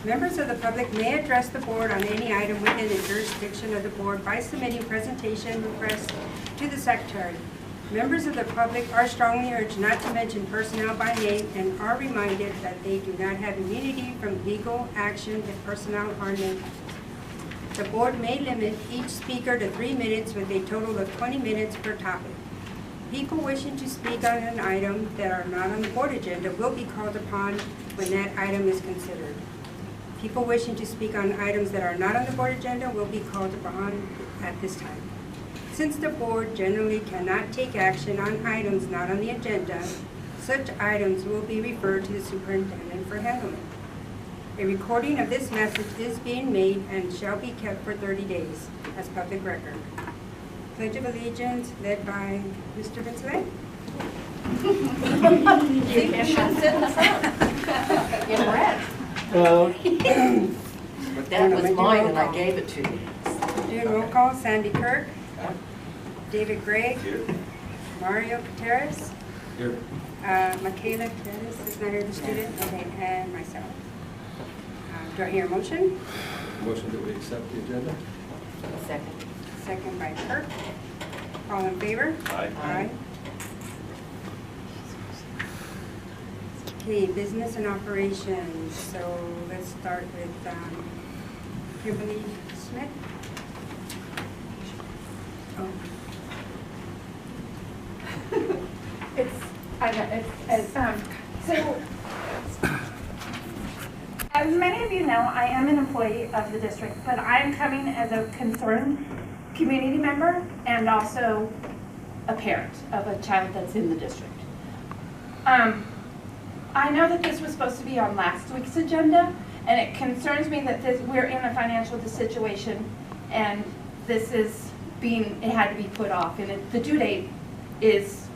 Members of the public may address the board on any item within the jurisdiction of the board by submitting presentation requests to the secretary. Members of the public are strongly urged not to mention personnel by name and are reminded that they do not have immunity from legal action if personnel are named. The board may limit each speaker to 3 minutes with a total of 20 minutes per topic. People wishing to speak on an item that are not on the board agenda will be called upon when that item is considered. People wishing to speak on items that are not on the board agenda will be called upon at this time. Since the board generally cannot take action on items not on the agenda, such items will be referred to the superintendent for handling. A recording of this message is being made and shall be kept for 30 days as public record. Pledge of Allegiance led by Mr. Vincelet. You should sit in the front. In red. That was mine and I gave it to you. Doing roll call, Sandy Kirk. David Gregg. Here. Mario Gutierrez. Here. Michaela Gutierrez is not here, the student. Okay, and myself. Do I hear a motion? Motion that we accept the agenda? Second. Second by Kirk. All in favor? Aye. Aye. Okay, business and operations. So let's start with Kimberly Smith. Oh. So, as many of you know, I am an employee of the district, but I am coming as a concerned community member and also a parent of a child that's in the district. I know that this was supposed to be on last week's agenda, and it concerns me that we're in a financial situation, and this is it had to be put off, and the due date is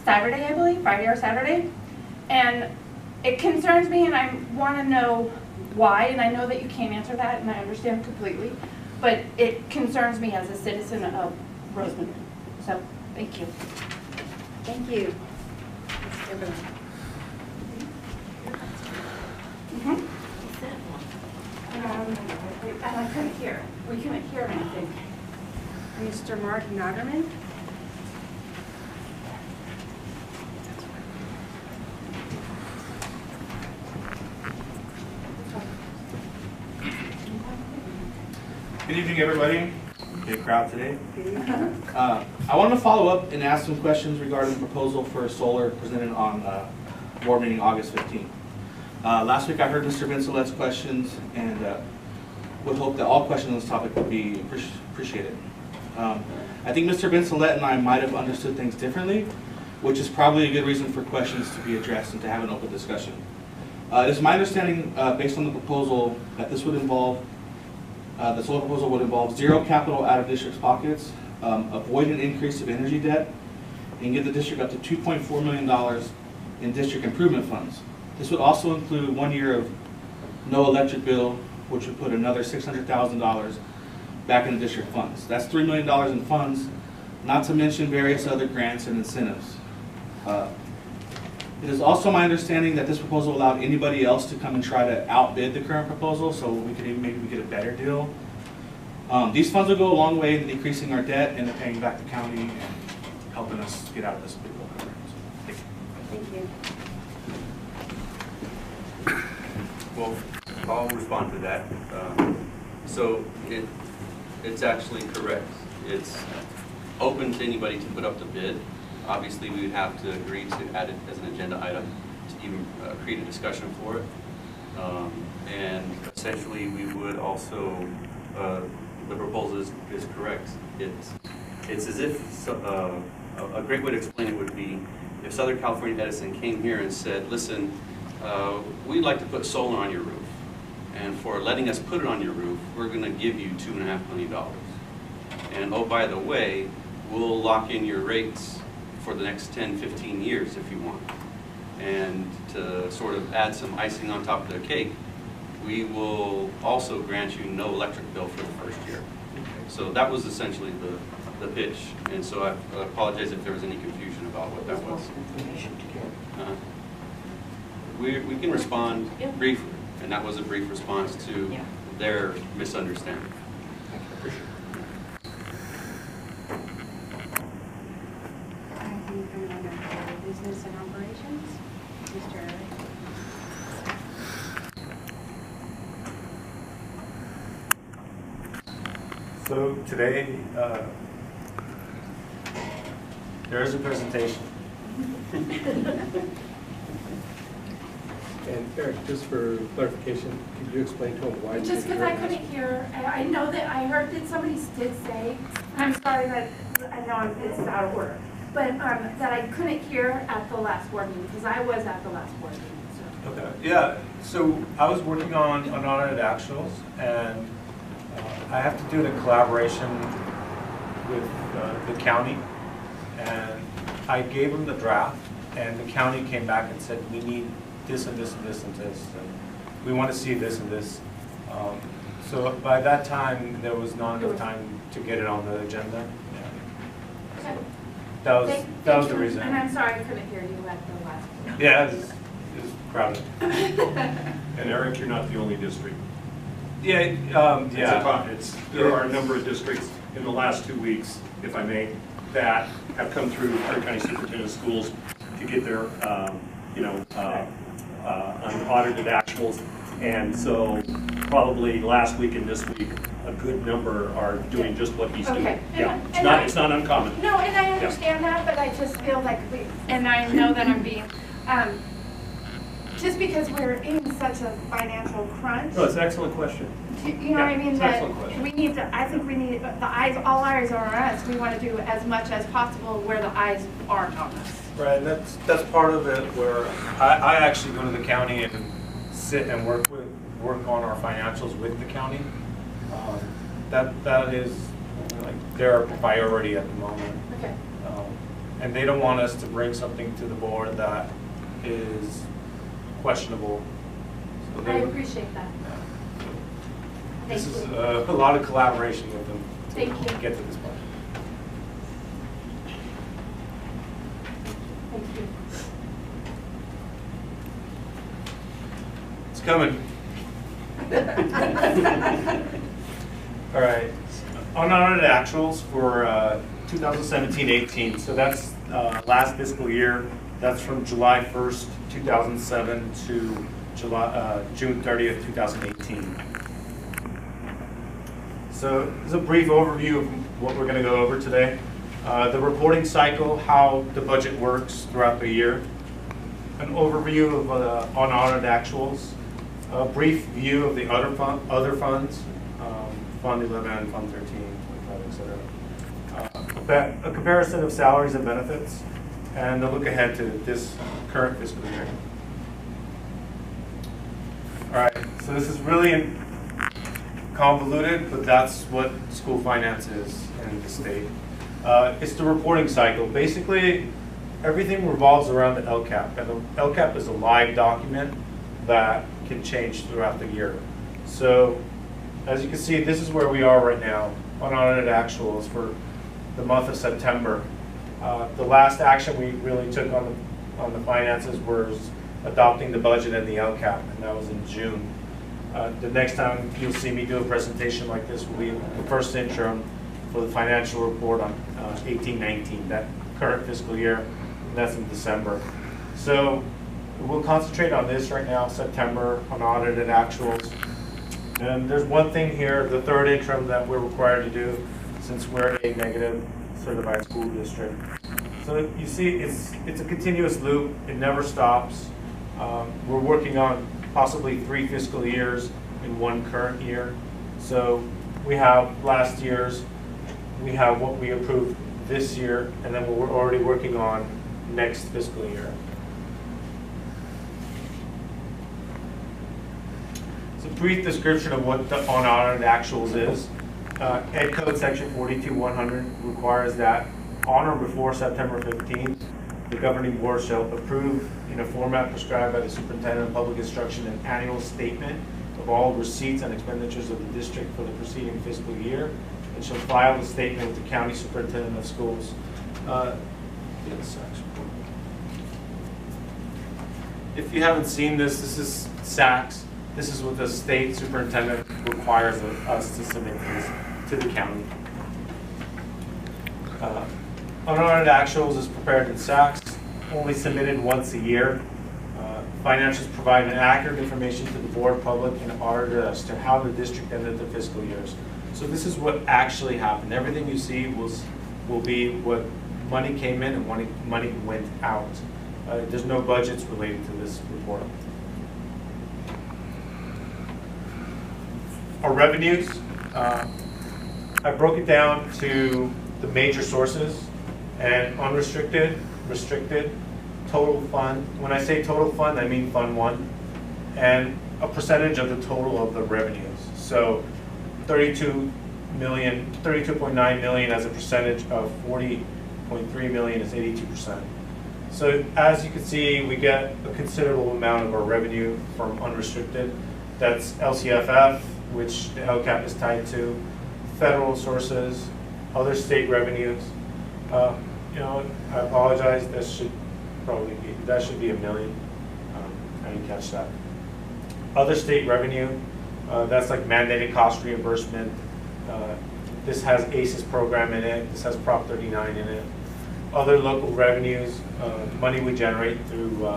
Saturday, I believe, Friday or Saturday, and it concerns me, and I want to know why, and I know that you can't answer that, and I understand completely, but it concerns me as a citizen of Rosamond. So, thank you. Thank you. Ms. Kimberly. And I couldn't hear. We couldn't hear anything. Mr. Mark Naderman. Good evening, everybody. Big crowd today. I wanted to follow up and ask some questions regarding the proposal for solar presented on board meeting August 15th. Last week I heard Mr. Vincelet's questions and would hope that all questions on this topic would be appreciated. I think Mr. Vincelet and I might have understood things differently, which is probably a good reason for questions to be addressed and to have an open discussion. It is my understanding, based on the proposal, that this would involve the solar proposal would involve zero capital out of district's pockets, avoid an increase of energy debt, and give the district up to $2.4 million in district improvement funds. This would also include 1 year of no electric bill, which would put another $600,000 back in the district funds. That's $3 million in funds, not to mention various other grants and incentives. It is also my understanding that this proposal allowed anybody else to come and try to outbid the current proposal, so we could even maybe get a better deal. These funds will go a long way in decreasing our debt and paying back the county and helping us get out of this big program. Thank you. Well, I'll respond to that. So it's actually correct. It's open to anybody to put up the bid. Obviously, we would have to agree to add it as an agenda item to even create a discussion for it. And essentially, we would also, the proposal is correct. It's as if, a great way to explain it would be if Southern California Edison came here and said, listen, we'd like to put solar on your roof. And for letting us put it on your roof, we're going to give you $2.5 million. And oh, by the way, we'll lock in your rates for the next 10, 15 years if you want. And to sort of add some icing on top of the cake, we will also grant you no electric bill for the first year. So that was essentially the pitch. And so I apologize if there was any confusion about what that was. We can respond briefly. And that was a brief response to Yeah. their misunderstanding. I think I'm going to business and operations. Mr. Arik. So today, there is a presentation. And Eric, just for clarification, could you explain to them why? you Just didn't because I hear us? couldn't hear, I know that I heard that somebody did say, I'm sorry that, I know it's out of order, but that I couldn't hear at the last board meeting, because I was at the last board meeting, so. Okay. Yeah. So I was working on unaudited actuals, and I have to do it in collaboration with the county. And I gave them the draft, and the county came back and said, we need this and this and this and this, and we want to see this and this. So by that time, there was not enough time to get it on the agenda. Yeah. Okay. That was the Thank you, reason. And I'm sorry I couldn't hear you at the last board. Yeah, it was crowded. And Eric, you're not the only district. Yeah, There are a number of districts in the last 2 weeks, if I may, that have come through Kern County Superintendent of Schools to get their, unaudited actuals. And so probably last week and this week, a good number are doing just what he's doing. Okay. Yeah, it's not uncommon. No, and I understand that, but I just feel like and I know that I'm being, just because we're in such a financial crunch. No, it's an excellent question. You know what I mean? it's an That excellent question. we need to, I think we need, all eyes are on us. We want to do as much as possible where the eyes aren't on us. right, and that's part of it where I actually go to the county and sit and work on our financials with the county. That is like their priority at the moment. Okay. And they don't want us to bring something to the board that is questionable. So I they- appreciate that. This Thank is you. a lot of collaboration with them to Thank you. get to this point. Thank you. It's coming. All right, unaudited actuals for 2017-18. So that's last fiscal year. That's from July 1st, 2007 to June 30th, 2018. So this is a brief overview of what we're going to go over today. The reporting cycle, how the budget works throughout the year. An overview of unaudited actuals. A brief view of the other funds, Fund 11, Fund 13, 25, etc. A comparison of salaries and benefits, and a look ahead to this current fiscal year. All right, so this is really convoluted, but that's what school finance is in the state. It's the reporting cycle. Basically, everything revolves around the LCAP, and the LCAP is a live document that can change throughout the year. So, as you can see, this is where we are right now, unaudited actuals for the month of September. The last action we really took on the finances was adopting the budget and the LCAP, and that was in June. The next time you'll see me do a presentation like this will be the first interim for the financial report on 18-19, that current fiscal year, and that's in December. So we'll concentrate on this right now, September, unaudited actuals. And there's one thing here, the third interim that we're required to do since we're a negative certified school district. So you see, it's a continuous loop. It never stops. We're working on possibly 3 fiscal years in 1 current year. So we have last year's, we have what we approved this year, and then we're already working on next fiscal year. It's a brief description of what the unaudited actuals is. Ed Code Section 42100 requires that on or before September 15th, the governing board shall approve in a format prescribed by the superintendent of public instruction an annual statement of all receipts and expenditures of the district for the preceding fiscal year, and shall file the statement with the county superintendent of schools. If you haven't seen this, this is SACS. This is what the state superintendent requires of us to submit this to the county. Unaudited actuals is prepared in SACS, only submitted once a year. Financials provide an accurate information to the board, public, and auditor as to how the district ended the fiscal years. So this is what actually happened. Everything you see will be what money came in and money went out. There's no budgets related to this report. Our revenues, I broke it down to the major sources and unrestricted, restricted, total fund. When I say total fund, I mean Fund 1, and a percentage of the total of the revenues. So 32.9 million as a percentage of 40.3 million is 82%. So as you can see, we get a considerable amount of our revenue from unrestricted. That's LCFF, which the LCAP is tied to, federal sources, other state revenues. You know, I apologize, that should be $1 million. I didn't catch that. Other state revenue, that's like mandated cost reimbursement. This has ACES program in it. This has Prop 39 in it. Other local revenues, money we generate through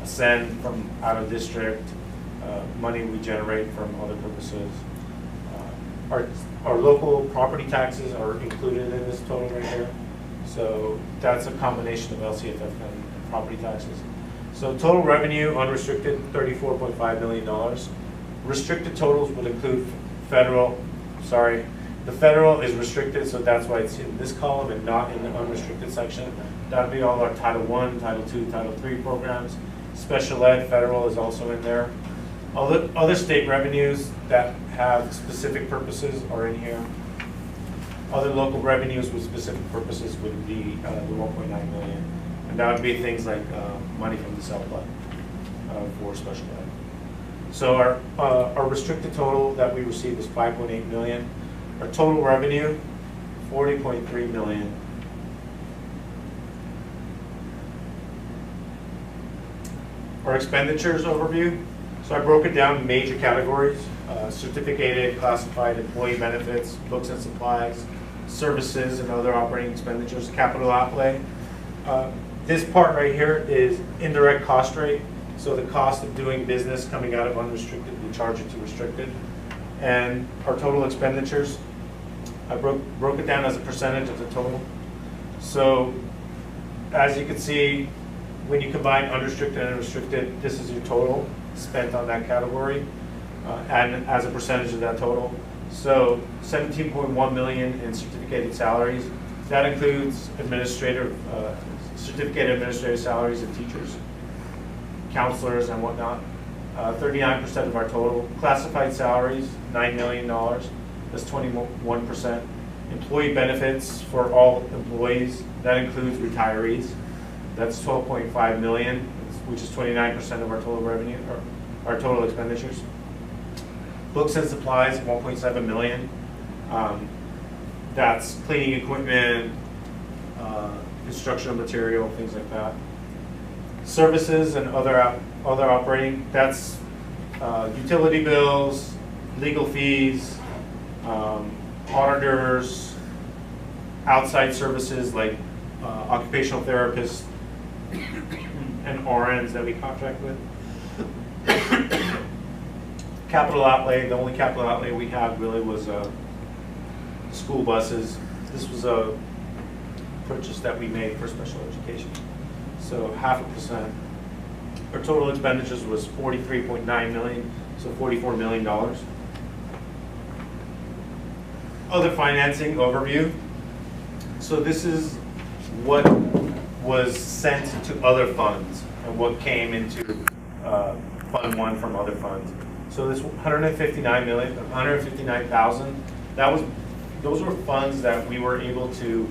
Ascend from out of district, money we generate from other purposes. Our local property taxes are included in this total right here. So that's a combination of LCFF and property taxes. So total revenue, unrestricted, $34.5 million. Restricted totals would include federal, the federal is restricted, so that's why it's in this column and not in the unrestricted section. That would be all our Title I, Title II, Title III programs. Special ed, federal is also in there. Other state revenues that have specific purposes are in here. Other local revenues with specific purposes would be the 1.9 million. And that would be things like money from the Southland for special ed. So our restricted total that we received is 5.8 million. Our total revenue, 40.3 million. Our expenditures overview. So I broke it down in major categories: certificated, classified, employee benefits, books and supplies, services and other operating expenditures, capital outlay. This part right here is indirect cost rate. So the cost of doing business coming out of unrestricted, we charge it to restricted. And our total expenditures, I broke it down as a percentage of the total. So as you can see, when you combine unrestricted and restricted, this is your total spent on that category, and as a percentage of that total. So 17.1 million in certificated salaries. That includes certificated administrative salaries of teachers, counselors, and whatnot. 39% of our total. Classified salaries, $9 million. That's 21%. Employee benefits for all employees. That includes retirees. That's 12.5 million, which is 29% of our total revenue, or our total expenditures. Books and supplies, 1.7 million. That's cleaning equipment, instructional material, things like that. Services and other operating, that's utility bills, legal fees, auditors, outside services like occupational therapists and RNs that we contract with. Capital outlay, the only capital outlay we had really was school buses. This was a purchase that we made for special education. So 0.5%. Our total expenditures was 43.9 million, so $44 million. Other financing overview. So this is what was sent to other funds and what came into Fund 1 from other funds. So this 159,000, those were funds that we were able to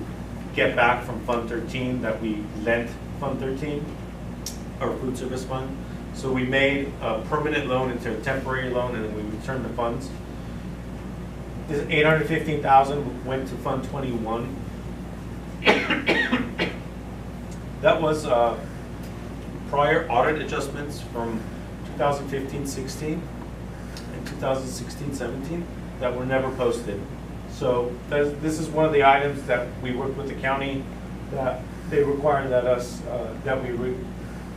get back from Fund 13 that we lent Fund 13, our food service fund. So we made a permanent loan into a temporary loan, and then we returned the funds. This 815,000 went to Fund 21. That was prior audit adjustments from 2015-16. 2016-17 that were never posted. So this is one of the items that we worked with the county that they required that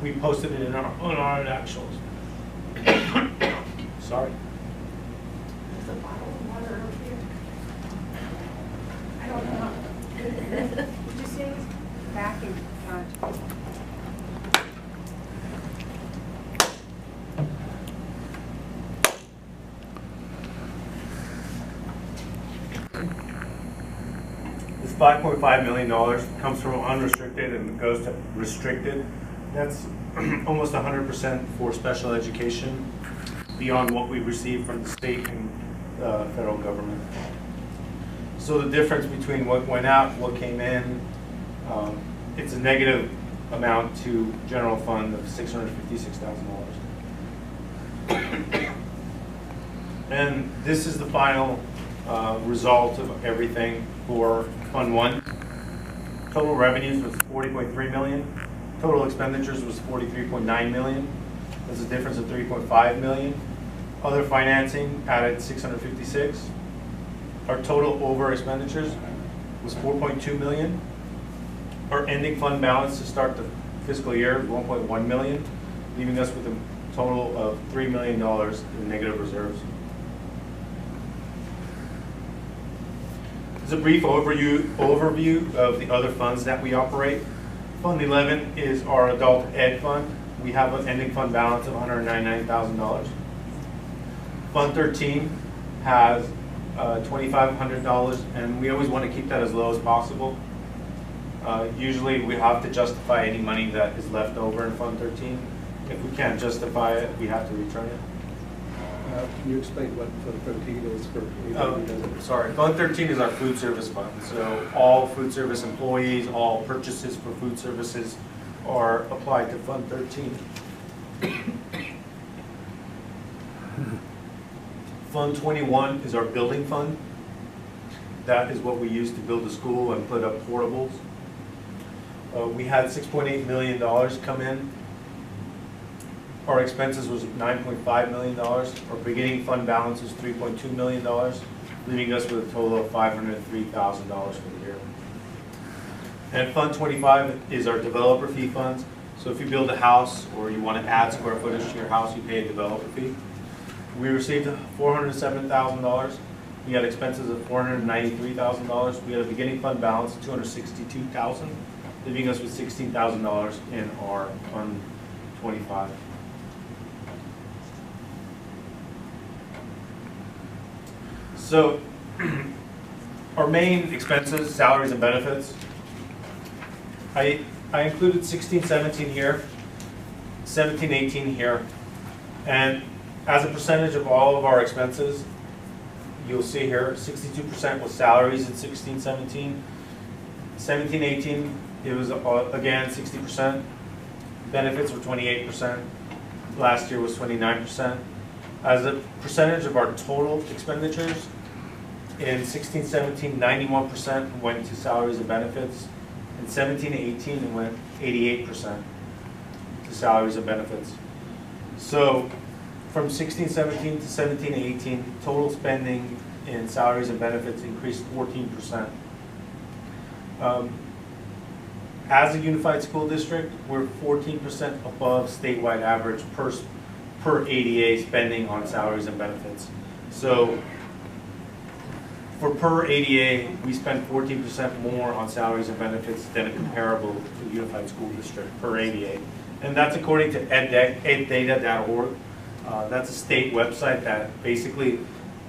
we posted it in our unaudited actuals. Sorry. There's a bottle of water over here. I don't know. Did you say it's back in front? This $5.5 million comes from unrestricted and goes to restricted. That's almost 100% for special education beyond what we receive from the state and federal government. So the difference between what went out, what came in, it's a negative amount to general fund of $656,000. And this is the final result of everything for Fund 1. Total revenues was $40.3 million. Total expenditures was $43.9 million. That's a difference of $3.5 million. Other financing added $656,000. Our total over expenditures was $4.2 million. Our ending fund balance to start the fiscal year is $1.1 million, leaving us with a total of $3 million in negative reserves. This is a brief overview of the other funds that we operate. Fund 11 is our adult ed fund. We have an ending fund balance of $199,000. Fund 13 has $2,500, and we always want to keep that as low as possible. Usually we have to justify any money that is left over in Fund 13. If we can't justify it, we have to return it. Can you explain what Fund 13 is for anybody who doesn't? Sorry, Fund 13 is our food service fund. So all food service employees, all purchases for food services are applied to Fund 13. Fund 21 is our building fund. That is what we use to build the school and put up portables. We had $6.8 million come in. Our expenses was $9.5 million. Our beginning fund balance is $3.2 million, leaving us with a total of $503,000 for the year. And Fund 25 is our developer fee funds. So if you build a house or you want to add square footage to your house, you pay a developer fee. We received $407,000. We had expenses of $493,000. We had a beginning fund balance of $262,000, leaving us with $16,000 in our Fund 25. So our main expenses, salaries and benefits. I included 16-17 here, 17-18 here, and as a percentage of all of our expenses, you'll see here 62% was salaries in 16-17. 17-18, it was again 60%. Benefits were 28%. Last year was 29%. As a percentage of our total expenditures, in 16-17, 91% went to salaries and benefits. In 17-18, it went 88% to salaries and benefits. So from 16-17 to 17-18, total spending in salaries and benefits increased 14%. As a unified school district, we're 14% above statewide average per ADA spending on salaries and benefits. So for per ADA, we spend 14% more on salaries and benefits than a comparable unified school district per ADA. And that's according to eddata.org. That's a state website that basically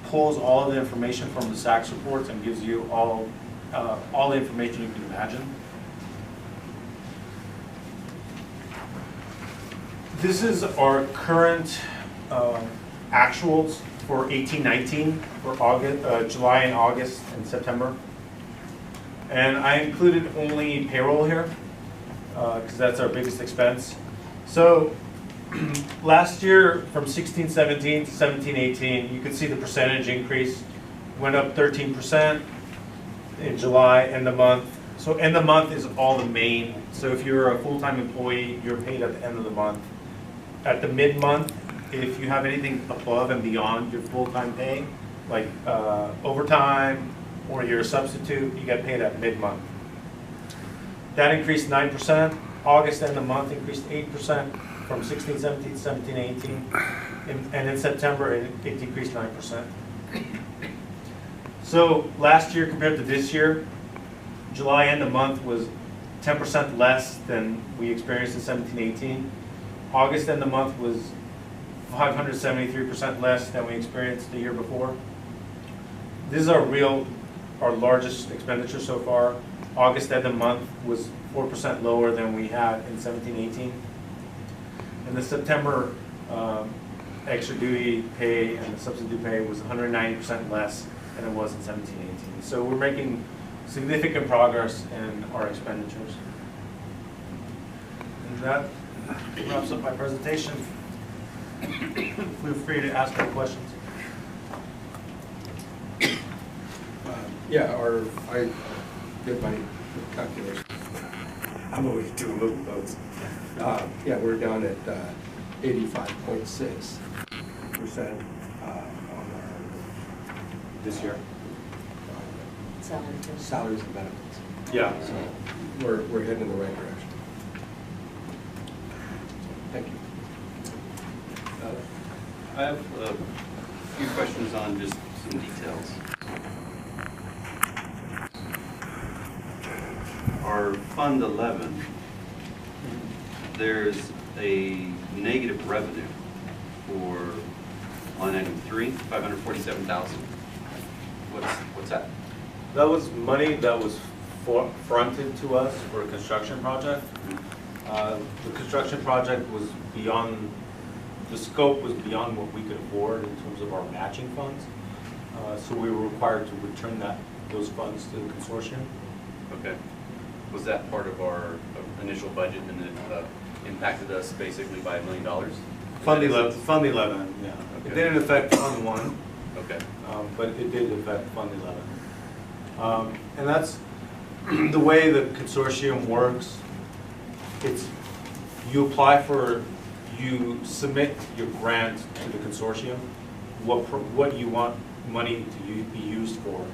pulls all of the information from the SACS reports and gives you all the information you can imagine. This is our current actuals for 18-19 for August, July and August and September. And I included only payroll here because that's our biggest expense. So last year from 16-17 to 17-18, you can see the percentage increase went up 13% in July, end of month. So end of month is all the main. So if you're a full-time employee, you're paid at the end of the month. At the mid-month, if you have anything above and beyond your full-time pay, like overtime or you're a substitute, you get paid at mid-month. That increased 9%. August end of month increased 8% from 16, 17, 17, 18. And in September, it decreased 9%. So last year compared to this year, July end of month was 10% less than we experienced in 17, 18. August end of month was 573% less than we experienced the year before. This is our largest expenditure so far. August end of month was 4% lower than we had in 17, 18. And the September extra duty pay and the substitute pay was 190% less than it was in 17, 18. So we're making significant progress in our expenditures. And that wraps up my presentation. Feel free to ask any questions. Yeah, I did my calculations. I'm always doing little notes. Yeah, we're down at 85.6% on our This year? salaries and benefits. Yeah. So we're heading in the right direction. Thank you. I have a few questions on just some details. Our Fund 11, there's a negative revenue for line item 3, 547,000. What's that? That was money that was fronted to us for a construction project. The construction project was beyond, the scope was beyond what we could afford in terms of our matching funds. So we were required to return those funds to the consortium. Okay. Was that part of our initial budget and it impacted us basically by $1 million? Fund 11, yeah. It Okay. didn't affect Fund 1, Okay. but it did affect Fund 11. And that's the way the consortium works. It's, you submit your grant to the consortium, what you want money to be used for,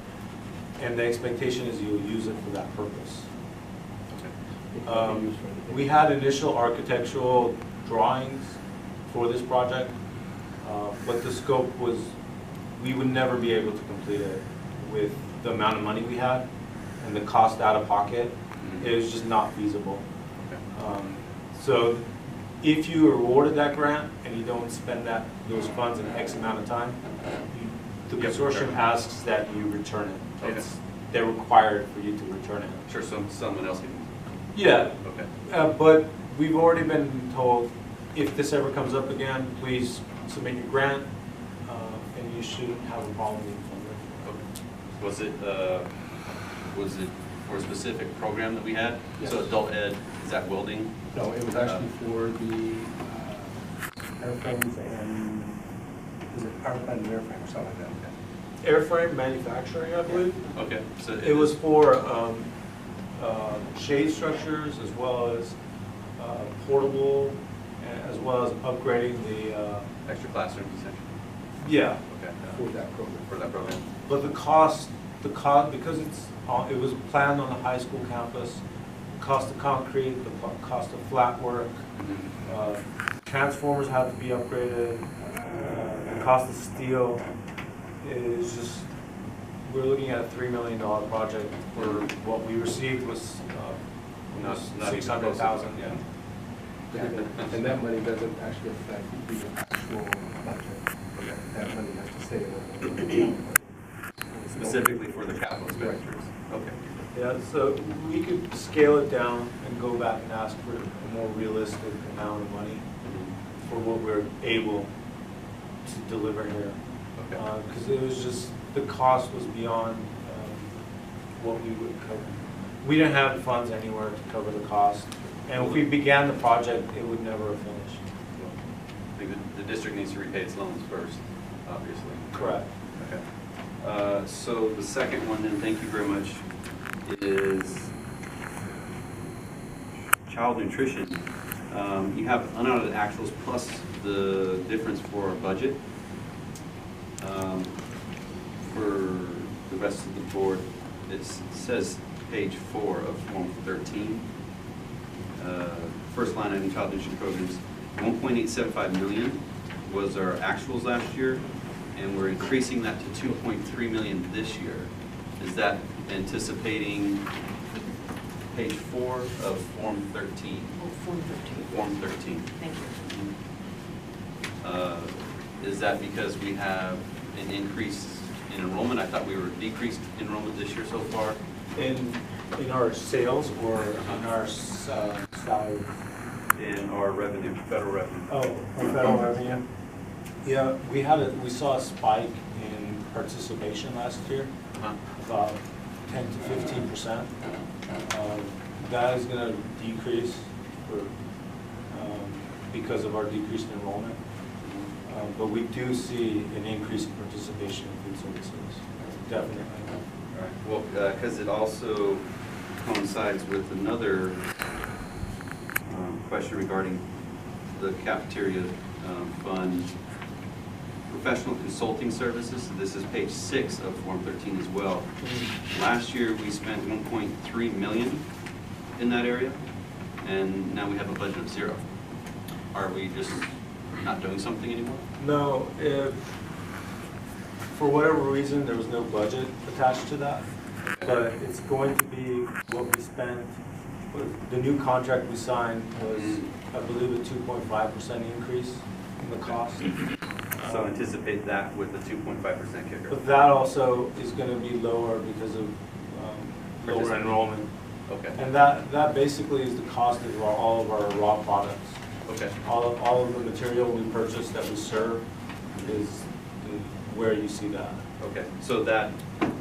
and the expectation is you'll use it for that purpose. We had initial architectural drawings for this project, but the scope was, we would never be able to complete it with the amount of money we had and the cost out of pocket. It was just not feasible. So if you are awarded that grant and you don't spend those funds in X amount of time, the consortium asks that you return it. Okay. They're required for you to return it. Sure, someone else can. Yeah. Okay. But we've already been told, if this ever comes up again, please submit your grant, and you shouldn't have a problem with funding. Okay. Was it for a specific program that we had? Yes. So adult ed, is that welding? No, it was actually for the airframes and, is it power plant and airframe or something like that? Airframe manufacturing, I believe. Okay. So It was for shade structures as well as portable, as well as upgrading the. extra classrooms essentially. Yeah. Okay. For that program. For that program. But the cost, because it was planned on the high school campus, the cost of concrete, the cost of flat work, transformers had to be upgraded, the cost of steel is just, we're looking at a $3 million project where what we received was Not 600,000. Yeah. And that money doesn't actually affect the actual budget. That money has to stay in the. Specifically for the capital expenditures. Okay. Yeah, so we could scale it down and go back and ask for a more realistic amount of money for what we're able to deliver here. Okay. Because it was just, the cost was beyond what we would cover. We didn't have the funds anywhere to cover the cost. And if we began the project, it would never have finished. I think the district needs to repay its loans first, obviously. Correct. Okay. So the second one, then, thank you very much, is child nutrition. You have unaudited actuals plus the difference for our budget. For the rest of the board, it says page 4 of Form 13. First line item, child nutrition programs, 1.875 million was our actuals last year, and we're increasing that to 2.3 million this year. Is that anticipating page 4 of Form 13? Oh, Form 13. Form 13. Thank you. Is that because we have an increase in enrollment? I thought we were decreased enrollment this year so far. In our sales or in our salary? In our revenue, federal revenue. Oh, our federal revenue? Yeah, we saw a spike in participation last year, about 10 to 15%. That is going to decrease because of our decreased enrollment. But we do see an increase in participation in food services, definitely. All right. Well, because it also coincides with another question regarding the cafeteria fund, professional consulting services. So this is page 6 of Form 13 as well. Last year we spent 1.3 million in that area, and now we have a budget of 0. Are we just not doing something anymore? No, for whatever reason, there was no budget attached to that, but it's going to be what we spent. The new contract we signed was, I believe, a 2.5% increase in the cost. So anticipate that with the 2.5% kicker. But that also is going to be lower because of lower enrollment. Okay. And that basically is the cost of all of our raw products. Okay. All of the material we purchase that we serve is where you see that. Okay, so that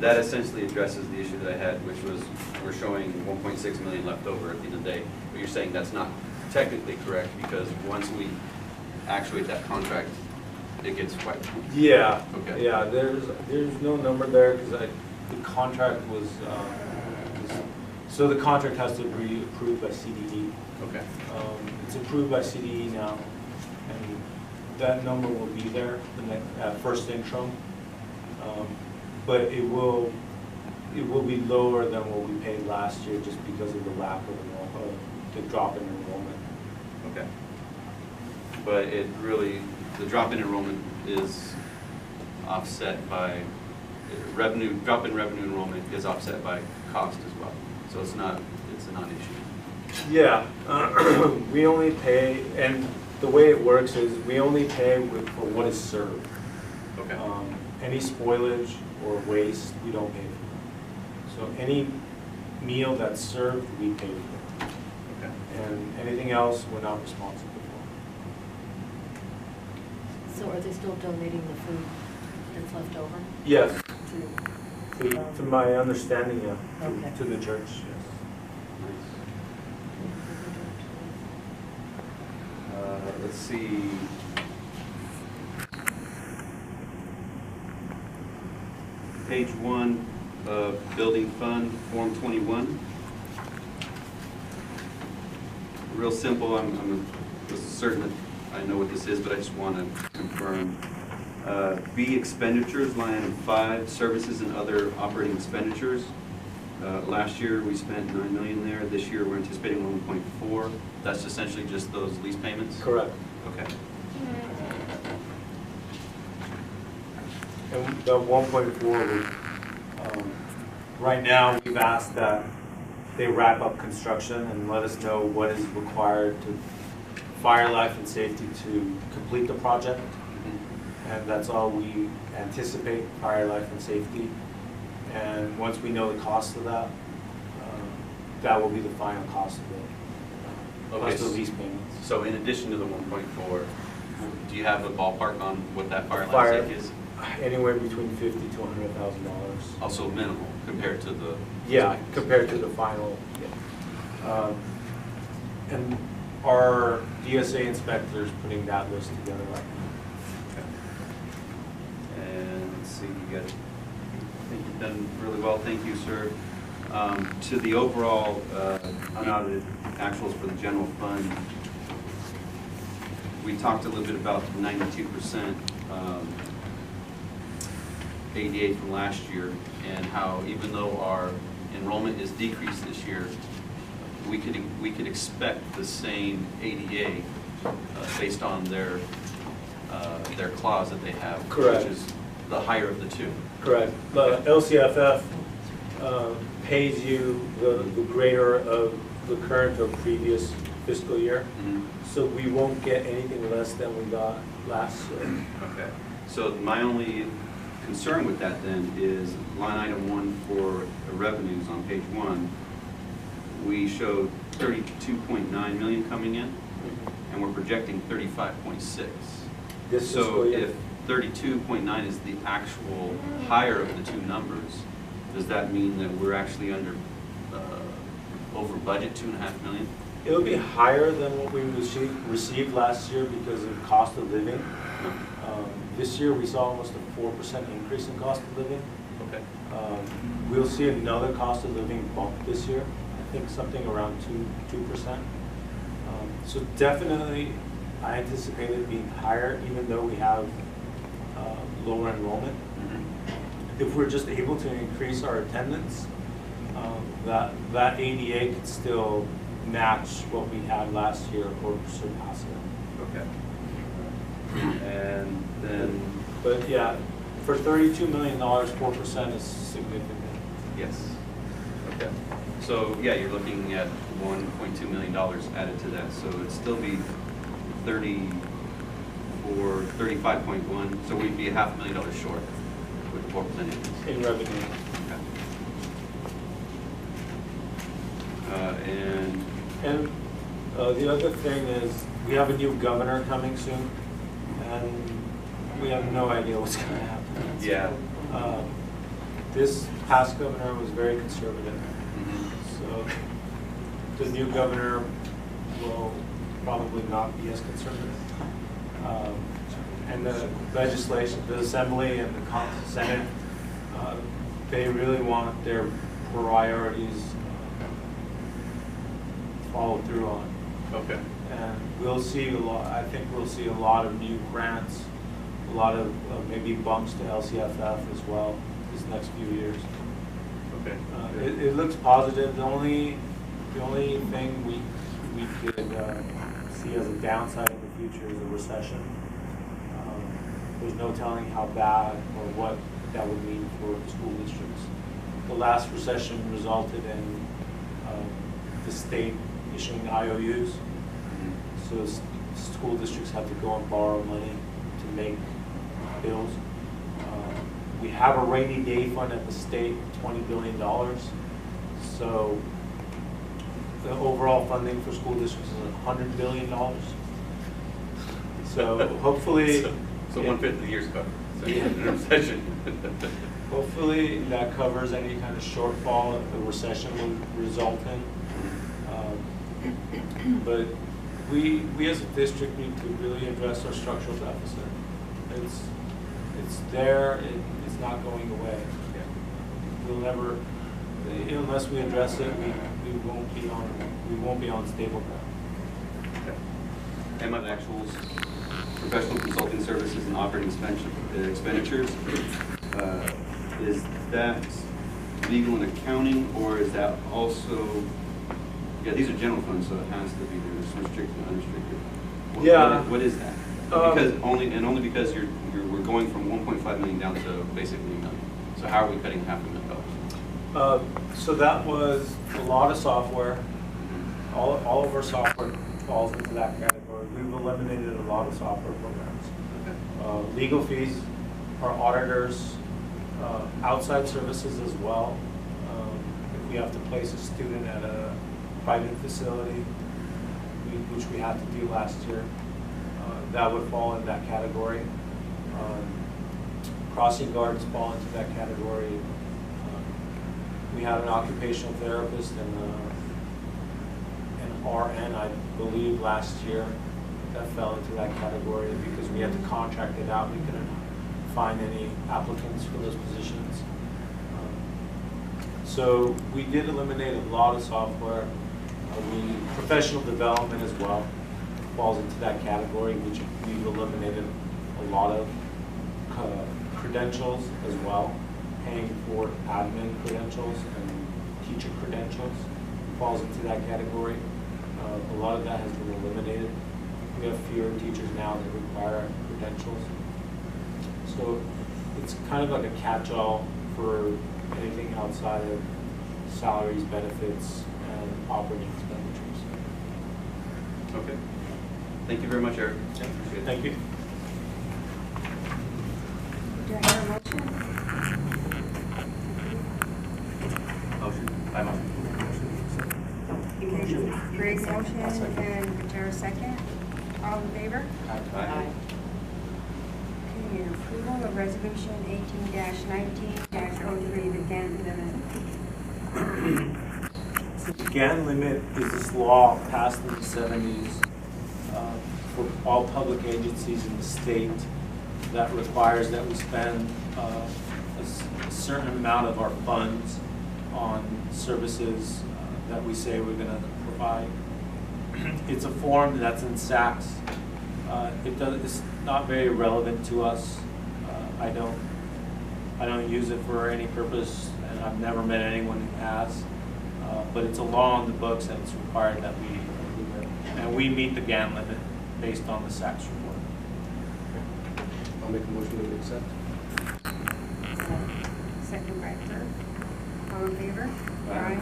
essentially addresses the issue that I had, which was we're showing 1.6 million left over at the end of the day. But you're saying that's not technically correct because once we actuate that contract, it gets wiped. Yeah. Okay. Yeah. There's no number there because the contract was so the contract has to be approved by CDE. Okay. It's approved by CDE now, and that number will be there at first interim. But it will be lower than what we paid last year just because of the lack of the drop in enrollment. Okay. But it really, the drop in enrollment is offset by revenue. Drop in revenue enrollment is offset by cost as well. So it's a non-issue. Yeah, we only pay, and the way it works is we only pay for what is served. Okay. Any spoilage or waste, we don't pay for. So any meal that's served, we pay for. Okay. And anything else, we're not responsible for. So are they still donating the food that's left over? Yes, To, to my understanding, yeah, Okay. to the church, yes. Let's see. Page 1 of Building Fund, Form 21. Real simple, I'm certain that I know what this is, but I just want to confirm. B, expenditures, line item 5, services and other operating expenditures. Last year we spent 9 million there. This year we're anticipating 1.4. That's essentially just those lease payments? Correct. Okay. And the 1.4, right now we've asked that they wrap up construction and let us know what is required to fire life and safety to complete the project. And that's all we anticipate, fire life and safety. And once we know the cost of that, that will be the final cost of it. Okay. Plus the lease payments. So in addition to the 1.4, do you have a ballpark on what that fire line Fire- safety is? Anywhere between $50,000 to $100,000. Also minimal compared to the... Yeah, compared to the final. Yeah. And our DSA inspector is putting that list together right now. Okay. And let's see, you got, I think you've done really well, thank you, sir. To the overall unaudited actuals for the general fund, we talked a little bit about the 92% ADA from last year, and how even though our enrollment is decreased this year, we could expect the same ADA based on their clause that they have, Correct. which is the higher of the two. Correct. The LCFF pays you the greater of the current or previous fiscal year. Mhm. So we won't get anything less than we got last year. Okay. So my only concern with that then is line item 1 for the revenues on page 1. We showed 32.9 million coming in, and we're projecting 35.6. This So fiscal year. if 32.9 is the actual higher of the two numbers, does that mean that we're actually under, over budget 2.5 million? It'll be higher than what we received last year because of cost of living. This year we saw almost a 4% increase in cost of living. Okay. We'll see another cost of living bump this year. I think something around 2%. So definitely, I anticipate it being higher, even though we have lower enrollment. Mm-hmm. If we're just able to increase our attendance, that ADA could still match what we had last year or surpass it. Okay. And then, But yeah, for $32 million, 4% is significant. yes. Okay. So, yeah, you're looking at $1.2 million added to that, so it'd still be 35.1, so we'd be $500,000 short with 4% increase. In revenue. Okay. And the other thing is, we have a new governor coming soon, and we have no idea what's going to happen. Yeah. This past governor was very conservative, Mm-hmm. so the new governor will probably not be as conservative. And the legislation, the Assembly and the Senate, they really want their priorities followed through on. Okay. And we'll see a lot, I think we'll see a lot of new grants, a lot of maybe bumps to LCFF as well this next few years. Okay. It looks positive. The only thing we could see as a downside in the future is a recession. There's no telling how bad or what that would mean for school districts. The last recession resulted in the state issuing IOUs. So school districts have to go and borrow money to make bills. We have a rainy day fund at the state, $20 billion. So the overall funding for school districts is $100 billion. So hopefully. So 1/5 of the year's covered. So Yeah. in a recession. Hopefully that covers any kind of shortfall that the recession will result in. But we as a district need to really address our structural deficit. It's there, it's not going away. We'll never, unless we address it, we won't be on stable ground. Okay. And my actuals, professional consulting services and operating expenditures, is that legal and accounting, or is that also, yeah, these are general funds, so it has to be, there's restricted and unrestricted. Yeah. What is that? Because only because we're going from 1.5 million down to basically $1 million. So how are we cutting $500,000? So that was a lot of software. All of our software falls into that category. We've eliminated a lot of software programs. Legal fees, our auditors, outside services as well. If we have to place a student at a private facility, which we had to do last year, that would fall in that category. Crossing guards fall into that category. We had an occupational therapist and an RN, I believe, last year that fell into that category because we had to contract it out. We couldn't find any applicants for those positions. So we did eliminate a lot of software. Professional development as well. falls into that category, which we've eliminated a lot of credentials as well, paying for admin credentials and teacher credentials falls into that category. A lot of that has been eliminated. We have fewer teachers now that require credentials. So it's kind of like a catch-all for anything outside of salaries, benefits, and operating expenditures. Okay. Thank you very much, Eric. Appreciate it. Thank you. Do I hear a motion? Motion? I motion. Gregg motion and Gutierrez second. All in favor? Aye. Okay, approval of resolution 18-19-03, the GAN limit. The GAN limit is this law passed in the 70s for all public agencies in the state that requires that we spend a certain amount of our funds on services that we say we're going to provide. It's a form that's in SACS. It's not very relevant to us. I don't use it for any purpose, and I've never met anyone who has. But it's a law on the books, and it's required that we approve it. And we meet the GAN limit based on the SACS report. I'll make a motion to accept. Second by Kirk. All in favor? Aye.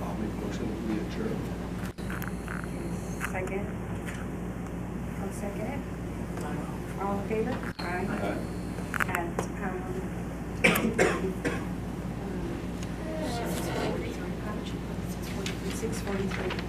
I'll make a motion to adjourn. Second. I'll second it. All in favor? Aye. At 6:43.